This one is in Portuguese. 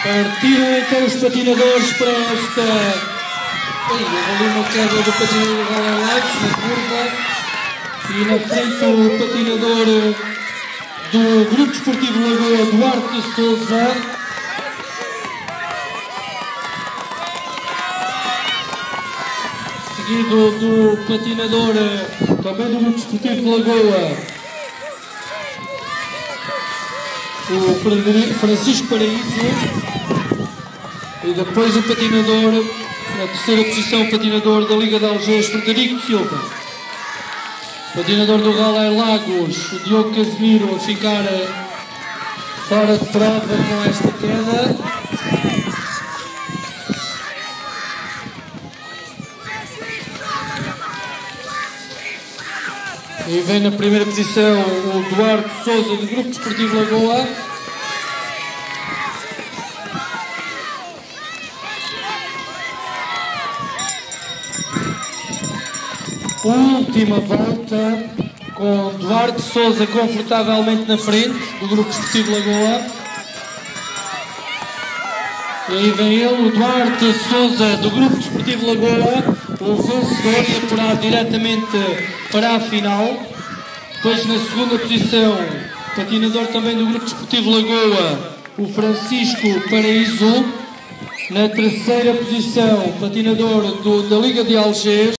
Partiram então os patinadores para esta... Houve ali uma queda do patinador do Galé Lagos na curva. E na frente o patinador do Grupo Desportivo Lagoa, Duarte de Souza. Seguido do patinador também do Grupo Desportivo de Lagoa, o Francisco Paraíso. E depois o patinador, na terceira posição, o patinador da Liga de Algés, Frederico Silva. Patinador do Galé Lagos, o Diogo Casimiro, a ficar fora de prova com esta queda. E vem na primeira posição o Duarte Souza, do Grupo Desportivo Lagoa. Última volta com Duarte Souza confortavelmente na frente do Grupo Desportivo Lagoa. E aí vem ele, o Duarte Souza do Grupo Desportivo Lagoa, o vencedor, e apurar diretamente para a final. Depois na segunda posição, patinador também do Grupo Desportivo Lagoa, o Francisco Paraíso. Na terceira posição, patinador da Liga de Algés,